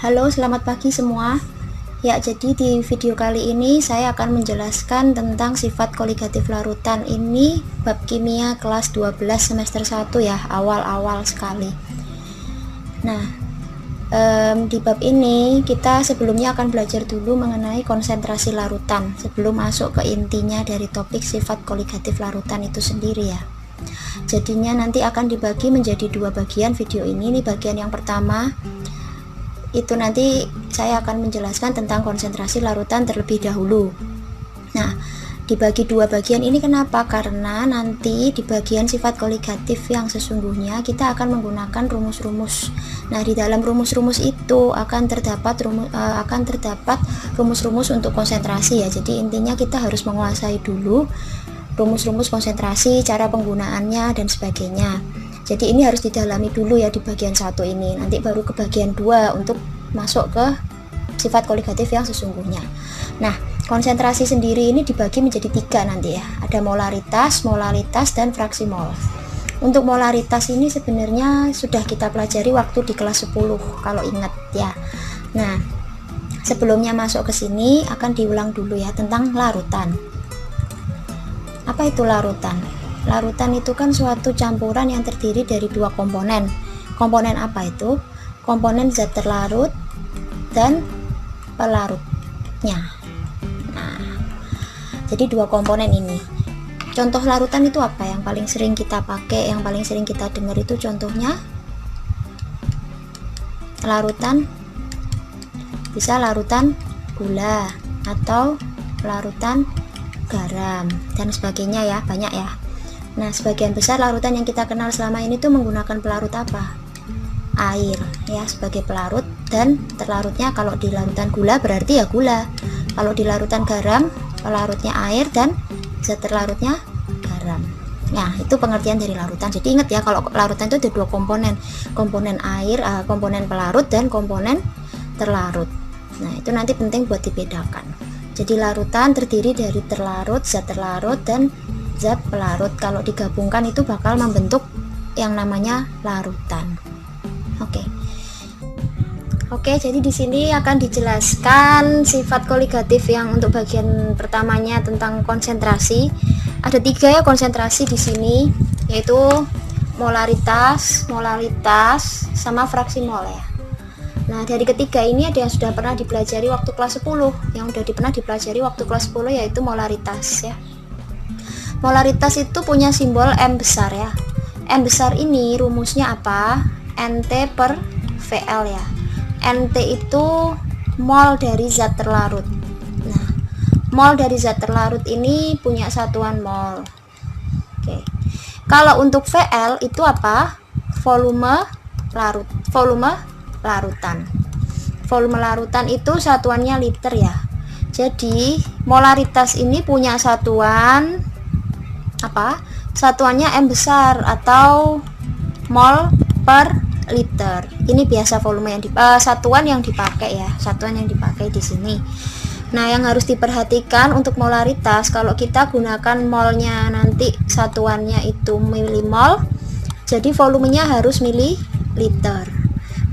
Halo, selamat pagi semua. Ya, jadi di video kali ini saya akan menjelaskan tentang sifat koligatif larutan. Ini bab kimia kelas 12 semester 1 ya, awal-awal sekali. Nah, di bab ini kita sebelumnya akan belajar dulu mengenai konsentrasi larutan sebelum masuk ke intinya dari topik sifat koligatif larutan itu sendiri ya. Jadinya nanti akan dibagi menjadi dua bagian video ini. Ini bagian yang pertama, itu nanti saya akan menjelaskan tentang konsentrasi larutan terlebih dahulu. Nah, dibagi dua bagian ini kenapa? Karena nanti di bagian sifat koligatif yang sesungguhnya kita akan menggunakan rumus-rumus. Nah, di dalam rumus-rumus itu akan terdapat rumus-rumus untuk konsentrasi ya. Jadi intinya kita harus menguasai dulu rumus-rumus konsentrasi, cara penggunaannya dan sebagainya. Jadi ini harus didalami dulu ya di bagian 1 ini. Nanti baru ke bagian 2 untuk masuk ke sifat koligatif yang sesungguhnya. Nah, konsentrasi sendiri ini dibagi menjadi 3 nanti ya. Ada molaritas, molalitas, dan fraksi mol. Untuk molaritas ini sebenarnya sudah kita pelajari waktu di kelas 10 kalau ingat ya. Nah, sebelumnya masuk ke sini akan diulang dulu ya tentang larutan. Apa itu larutan? Larutan itu kan suatu campuran yang terdiri dari dua komponen. Komponen apa itu? Komponen zat terlarut dan pelarutnya. Nah, jadi dua komponen ini. Contoh larutan itu apa yang paling sering kita pakai, yang paling sering kita dengar itu contohnya larutan, bisa larutan gula atau larutan garam dan sebagainya ya, banyak ya. Nah, sebagian besar larutan yang kita kenal selama ini tuh menggunakan pelarut apa? Air ya sebagai pelarut, dan terlarutnya kalau di larutan gula berarti ya gula. Kalau di larutan garam pelarutnya air dan zat terlarutnya garam. Nah, itu pengertian dari larutan. Jadi ingat ya, kalau larutan itu ada dua komponen. Komponen air, komponen pelarut, dan komponen terlarut. Nah, itu nanti penting buat dibedakan. Jadi larutan terdiri dari terlarut, zat terlarut, dan zat pelarut. Kalau digabungkan itu bakal membentuk yang namanya larutan. Oke, jadi di sini akan dijelaskan sifat koligatif yang untuk bagian pertamanya tentang konsentrasi. Ada 3 ya konsentrasi di sini, yaitu molaritas, molalitas, sama fraksi mol ya. Nah, dari ketiga ini ada yang sudah pernah dipelajari waktu kelas 10, yang sudah pernah dipelajari waktu kelas 10 yaitu molaritas ya. Molaritas itu punya simbol M besar ya. M besar ini rumusnya apa? NT per VL ya. NT itu mol dari zat terlarut. Nah, mol dari zat terlarut ini punya satuan mol. Oke. Kalau untuk VL itu apa? Volume larut. Volume larutan. Volume larutan itu satuannya liter ya. Jadi, molaritas ini punya satuan apa? Satuannya M besar atau mol per liter. Ini biasa volume yang satuan yang dipakai ya, satuan yang dipakai di sini. Nah, yang harus diperhatikan untuk molaritas, kalau kita gunakan molnya nanti satuannya itu milimol, jadi volumenya harus mililiter.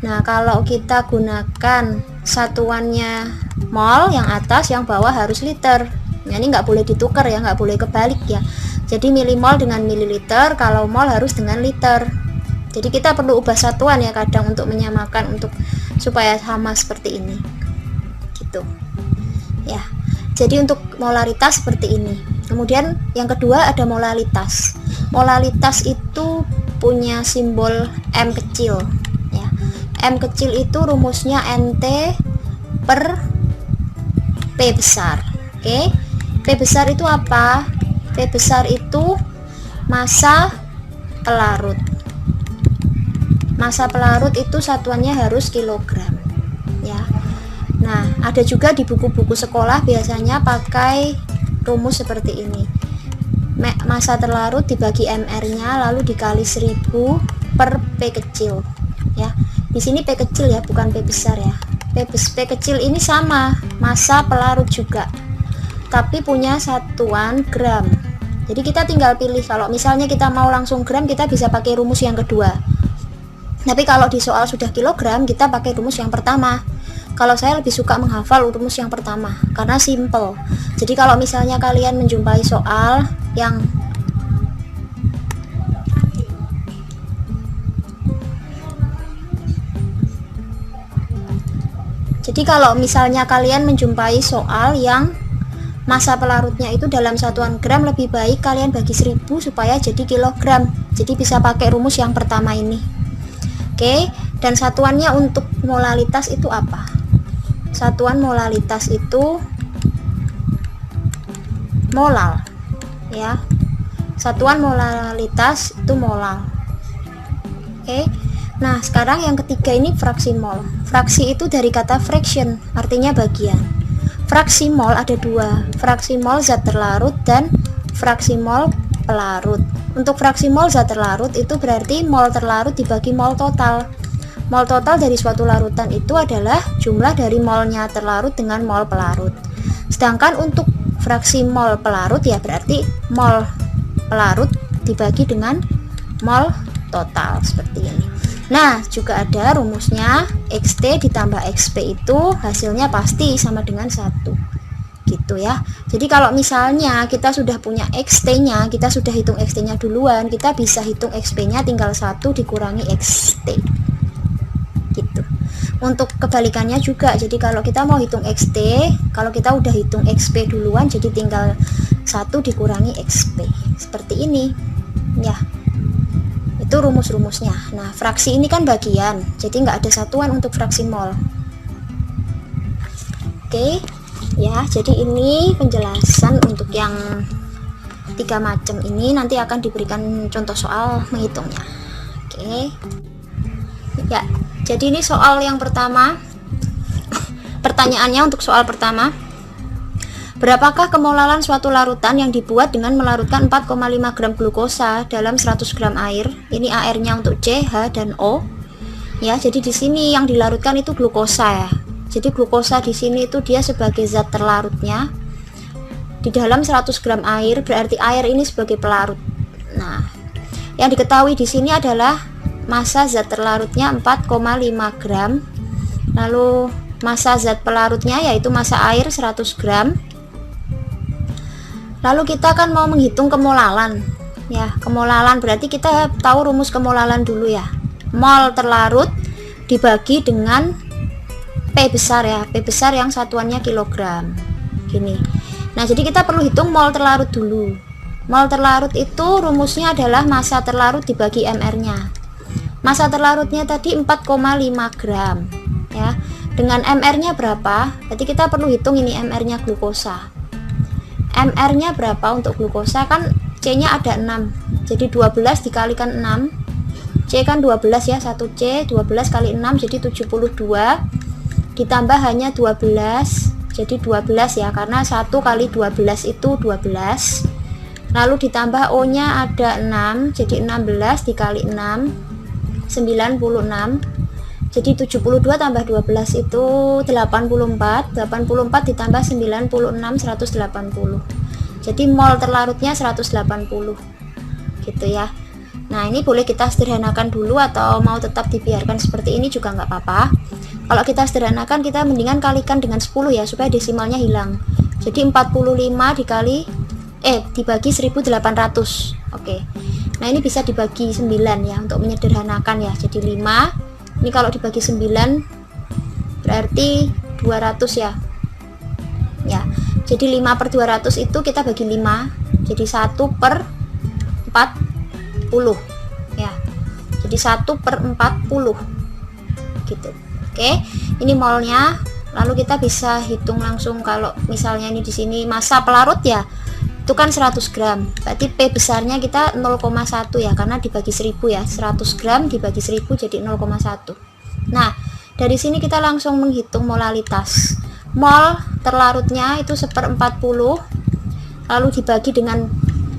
Nah, kalau kita gunakan satuannya mol, yang atas, yang bawah harus liter. Nah, ini nggak boleh ditukar ya, nggak boleh kebalik ya. Jadi milimol dengan mililiter, kalau mol harus dengan liter. Jadi kita perlu ubah satuan ya kadang untuk menyamakan, untuk supaya sama seperti ini. Gitu. Ya. Jadi untuk molaritas seperti ini. Kemudian yang kedua ada molalitas. Molalitas itu punya simbol M kecil ya. M kecil itu rumusnya NT per P besar. Oke. P besar itu apa? P besar itu massa pelarut. Massa pelarut itu satuannya harus kilogram ya. Nah, ada juga di buku-buku sekolah biasanya pakai rumus seperti ini. Massa terlarut dibagi mR-nya lalu dikali 1000 per P kecil ya. Di sini P kecil ya, bukan P besar ya. P kecil ini sama, massa pelarut juga, tapi punya satuan gram. Jadi kita tinggal pilih, kalau misalnya kita mau langsung gram kita bisa pakai rumus yang kedua. Tapi kalau di soal sudah kilogram kita pakai rumus yang pertama. Kalau saya lebih suka menghafal rumus yang pertama karena simple. Jadi kalau misalnya kalian menjumpai soal yang masa pelarutnya itu dalam satuan gram, lebih baik kalian bagi 1000 supaya jadi kilogram. Jadi bisa pakai rumus yang pertama ini. Oke, dan satuannya untuk molalitas itu apa? Satuan molalitas itu molal, ya. Satuan molalitas itu molal. Oke. Nah, sekarang yang ketiga ini fraksi mol. Fraksi itu dari kata fraction, artinya bagian. Fraksi mol ada dua, fraksi mol zat terlarut dan fraksi mol pelarut. Untuk fraksi mol zat terlarut itu berarti mol terlarut dibagi mol total. Mol total dari suatu larutan itu adalah jumlah dari molnya terlarut dengan mol pelarut. Sedangkan untuk fraksi mol pelarut ya berarti mol pelarut dibagi dengan mol total, seperti ini. Nah, juga ada rumusnya, XT ditambah XP itu hasilnya pasti sama dengan 1. Gitu ya. Jadi kalau misalnya kita sudah punya XT-nya, kita sudah hitung XT-nya duluan, kita bisa hitung XP-nya tinggal 1 dikurangi XT. Gitu. Untuk kebalikannya juga, jadi kalau kita mau hitung XT, kalau kita udah hitung XP duluan, jadi tinggal 1 dikurangi XP. Seperti ini. Ya. Itu rumus-rumusnya. Nah, fraksi ini kan bagian, jadi nggak ada satuan untuk fraksi mol. Oke, ya. Jadi ini penjelasan untuk yang 3 macam ini. Nanti akan diberikan contoh soal menghitungnya. Oke. Ya, jadi ini soal yang pertama. Pertanyaannya untuk soal pertama. Berapakah kemolalan suatu larutan yang dibuat dengan melarutkan 4,5 gram glukosa dalam 100 gram air? Ini AR-nya untuk C, H, dan O. Ya, jadi di sini yang dilarutkan itu glukosa ya. Jadi glukosa di sini itu dia sebagai zat terlarutnya. Di dalam 100 gram air berarti air ini sebagai pelarut. Nah, yang diketahui di sini adalah massa zat terlarutnya 4,5 gram. Lalu massa zat pelarutnya yaitu massa air 100 gram. Lalu kita kan mau menghitung kemolalan. Ya, kemolalan berarti kita tahu rumus kemolalan dulu ya. Mol terlarut dibagi dengan P besar ya. P besar yang satuannya kilogram. Gini. Nah, jadi kita perlu hitung mol terlarut dulu. Mol terlarut itu rumusnya adalah massa terlarut dibagi MR-nya. Massa terlarutnya tadi 4,5 gram ya. Dengan MR-nya berapa? Berarti kita perlu hitung ini MR-nya glukosa. MR-nya berapa untuk glukosa? Kan C-nya ada 6. Jadi 12 dikalikan 6. C kan 12 ya, 1C 12 kali 6 jadi 72. Ditambah hanya 12. Jadi 12 ya, karena 1 kali 12 itu 12. Lalu ditambah O-nya ada 6, jadi 16 dikali 6 96. Jadi 72 tambah 12 itu 84. 84 ditambah 96 180. Jadi mol terlarutnya 180. Gitu ya. Nah, ini boleh kita sederhanakan dulu atau mau tetap dibiarkan seperti ini juga nggak apa-apa. Kalau kita sederhanakan, kita mendingan kalikan dengan 10 ya supaya desimalnya hilang. Jadi 45 dibagi 1800. Oke. Nah, ini bisa dibagi 9 ya untuk menyederhanakan ya. Jadi 5. Ini kalau dibagi 9 berarti 200 ya. Ya. Jadi 5 per 200 itu kita bagi 5. Jadi 1 per 40 ya. Jadi 1 per 40 gitu. Oke, ini molnya. Lalu kita bisa hitung langsung kalau misalnya ini di sini massa pelarut ya. Itu kan 100 gram. Berarti P besarnya kita 0,1 ya, karena dibagi 1000 ya. 100 gram dibagi 1000 jadi 0,1. Nah, dari sini kita langsung menghitung molalitas. Mol terlarutnya itu 1/40. Lalu dibagi dengan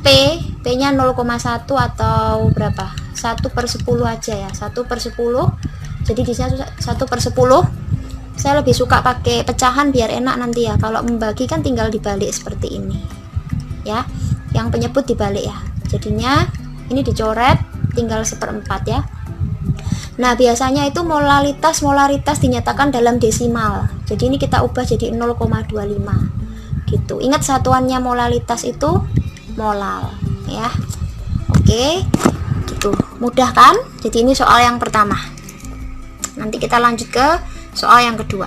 P-nya 0,1 atau berapa? 1/10 aja ya. 1/10. Jadi di sini 1/10. Saya lebih suka pakai pecahan biar enak nanti ya. Kalau membagi kan tinggal dibalik seperti ini. Ya, yang penyebut dibalik ya. Jadinya ini dicoret tinggal 1/4 ya. Nah, biasanya itu molaritas dinyatakan dalam desimal. Jadi ini kita ubah jadi 0,25 gitu. Ingat satuannya molaritas itu molal ya. Oke, gitu. Mudah kan? Jadi ini soal yang pertama. Nanti kita lanjut ke soal yang kedua.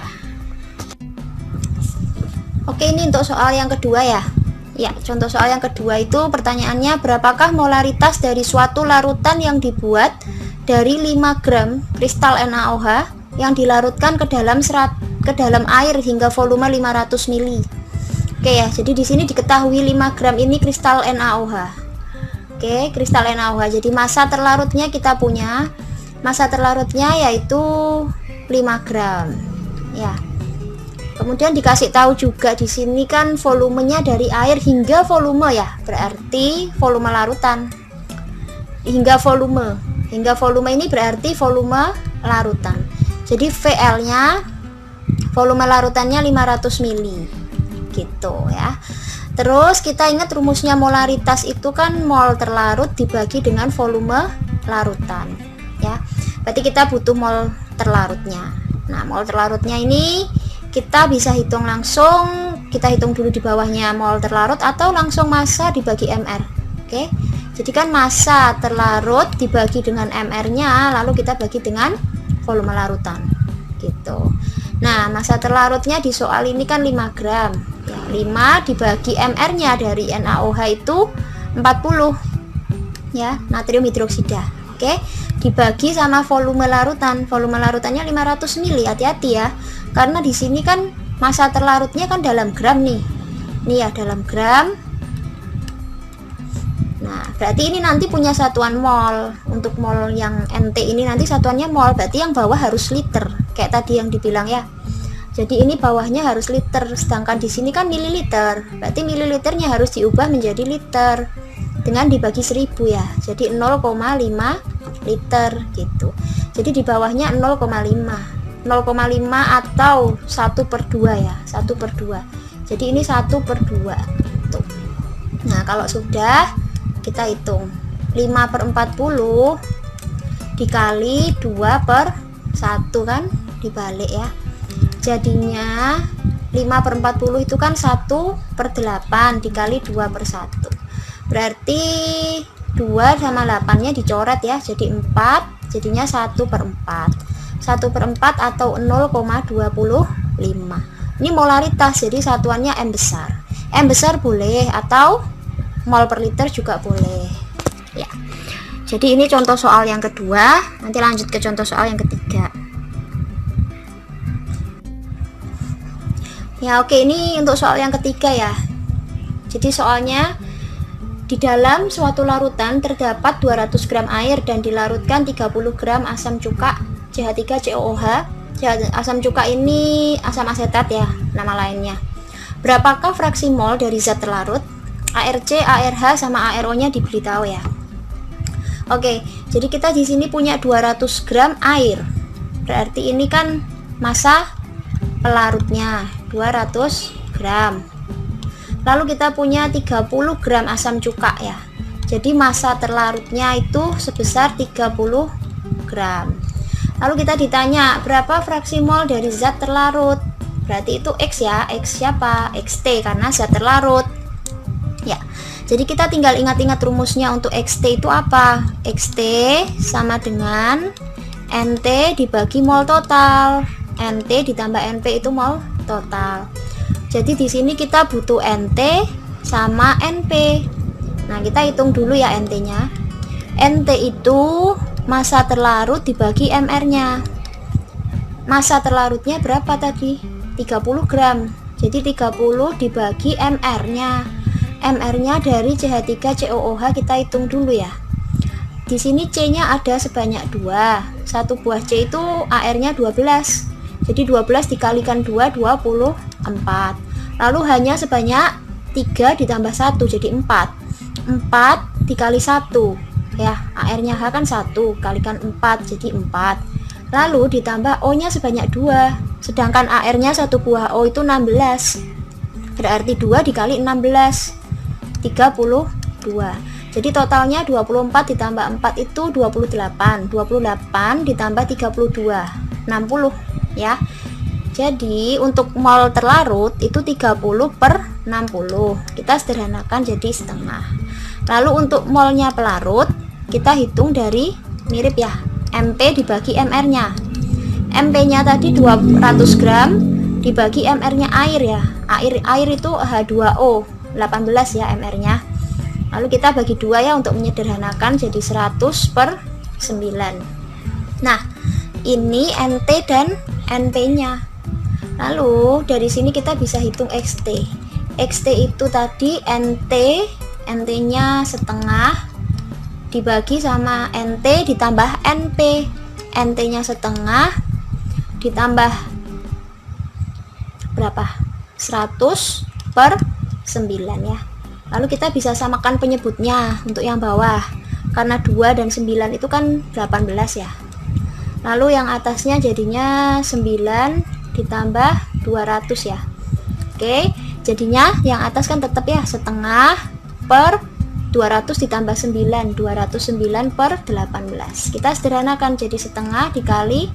Oke, ini untuk soal yang kedua ya. Ya, contoh soal yang kedua itu pertanyaannya, berapakah molaritas dari suatu larutan yang dibuat dari 5 gram kristal NaOH yang dilarutkan ke dalam air hingga volume 500 ml. Oke ya, jadi di sini diketahui 5 gram ini kristal NaOH. Oke, kristal NaOH. Jadi massa terlarutnya kita punya, massa terlarutnya yaitu 5 gram. Ya. Kemudian dikasih tahu juga di sini kan volumenya dari air hingga volume ya, berarti volume larutan. Hingga volume ini berarti volume larutan. Jadi VL-nya, volume larutannya 500 ml. Gitu ya. Terus kita ingat rumusnya molaritas itu kan mol terlarut dibagi dengan volume larutan ya. Berarti kita butuh mol terlarutnya. Nah, mol terlarutnya ini kita bisa hitung langsung, kita hitung dulu di bawahnya mol terlarut atau langsung massa dibagi mr. Oke, jadi kan massa terlarut dibagi dengan mr-nya, lalu kita bagi dengan volume larutan gitu. Nah, massa terlarutnya di soal ini kan 5 gram ya, 5 dibagi mr-nya dari NaOH itu 40 ya, natrium hidroksida. Oke, dibagi sama volume larutan, volume larutannya 500 ml. Hati-hati ya, karena di sini kan massa terlarutnya kan dalam gram nih ya, dalam gram. Nah, berarti ini nanti punya satuan mol. Untuk mol yang NT ini nanti satuannya mol, berarti yang bawah harus liter kayak tadi yang dibilang ya. Jadi ini bawahnya harus liter, sedangkan di sini kan mililiter, berarti mililiternya harus diubah menjadi liter dengan dibagi 1000 ya, jadi 0,5 liter gitu. Jadi di bawahnya 0,5 atau 1/2 ya, 1/2. Jadi ini 1/2 tuh. Nah, kalau sudah kita hitung 5/40 dikali 2/1 kan dibalik ya, jadinya 5/40 itu kan 1/8 dikali 2/1, berarti 2 sama 8 nya dicoret ya, jadi 4, jadinya 1/4 atau 0,25. Ini molaritas, jadi satuannya M besar. M besar boleh atau mol per liter juga boleh ya. Jadi ini contoh soal yang kedua, nanti lanjut ke contoh soal yang ketiga ya. Oke, ini untuk soal yang ketiga ya. Jadi soalnya, di dalam suatu larutan terdapat 200 gram air dan dilarutkan 30 gram asam cuka CH3COOH. Asam cuka ini asam asetat ya nama lainnya. Berapakah fraksi mol dari zat terlarut? ARC, ARH sama ARO-nya diberitahu ya. Oke, jadi kita di sini punya 200 gram air. Berarti ini kan massa pelarutnya 200 gram. Lalu kita punya 30 gram asam cuka ya. Jadi massa terlarutnya itu sebesar 30 gram. Lalu kita ditanya berapa fraksi mol dari zat terlarut. Berarti itu X ya. X siapa? XT karena zat terlarut. Ya. Jadi kita tinggal ingat-ingat rumusnya untuk XT itu apa? XT sama dengan NT dibagi mol total. NT ditambah NP itu mol total. Jadi di sini kita butuh NT sama NP. Nah, kita hitung dulu ya NT-nya. NT itu massa terlarut dibagi MR-nya. Massa terlarutnya berapa tadi? 30 gram. Jadi 30 dibagi MR-nya. MR-nya dari CH3COOH kita hitung dulu ya. Di sini C-nya ada sebanyak 2. Satu buah C itu AR-nya 12. Jadi 12 dikalikan 2, 24. Lalu hanya sebanyak 3 ditambah 1 jadi 4. 4 dikali 1 ya, AR-nya H kan 1 kalikan 4 jadi 4. Lalu ditambah O-nya sebanyak 2. Sedangkan AR-nya satu buah O itu 16. Berarti 2 dikali 16 32. Jadi totalnya 24 ditambah 4 itu 28. 28 ditambah 32, 60 ya. Jadi untuk mol terlarut itu 30/60. Kita sederhanakan jadi setengah. Lalu untuk molnya pelarut kita hitung dari mirip ya, MP dibagi MR-nya. MP-nya tadi 200 gram dibagi MR-nya air ya. Air itu H2O 18 ya MR-nya. Lalu kita bagi 2 ya untuk menyederhanakan jadi 100/9. Nah, ini NT dan NP-nya. Lalu dari sini kita bisa hitung XT. XT itu tadi NT-nya setengah dibagi sama NT ditambah NP. NT-nya setengah ditambah berapa? 100/9 ya. Lalu kita bisa samakan penyebutnya untuk yang bawah. Karena 2 dan 9 itu kan 18 ya. Lalu yang atasnya jadinya 9 ditambah 200 ya. Oke, jadinya yang atas kan tetap ya setengah per 200 ditambah 9, 209/18. Kita sederhanakan jadi setengah dikali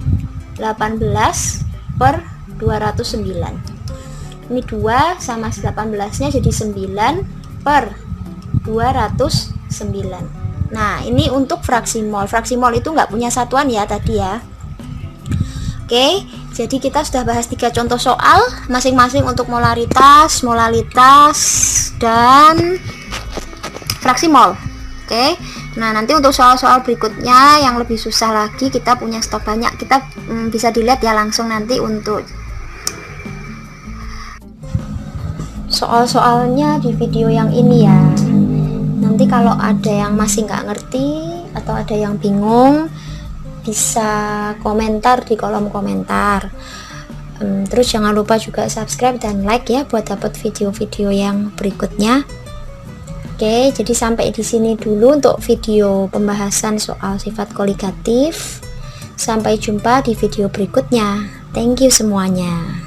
18/209. Ini 2 sama 18 nya jadi 9/209. Nah, ini untuk fraksi mol. Fraksi mol itu nggak punya satuan ya tadi ya. Oke, jadi kita sudah bahas 3 contoh soal masing-masing untuk molaritas, dan fraksi mol. Oke, nah nanti untuk soal-soal berikutnya yang lebih susah lagi, kita punya stok banyak. Kita bisa dilihat ya langsung nanti untuk soal-soalnya di video yang ini ya. Nanti kalau ada yang masih nggak ngerti atau ada yang bingung, bisa komentar di kolom komentar. Terus jangan lupa juga subscribe dan like ya buat dapat video-video yang berikutnya. Oke, jadi sampai di sini dulu untuk video pembahasan soal sifat koligatif. Sampai jumpa di video berikutnya. Thank you semuanya.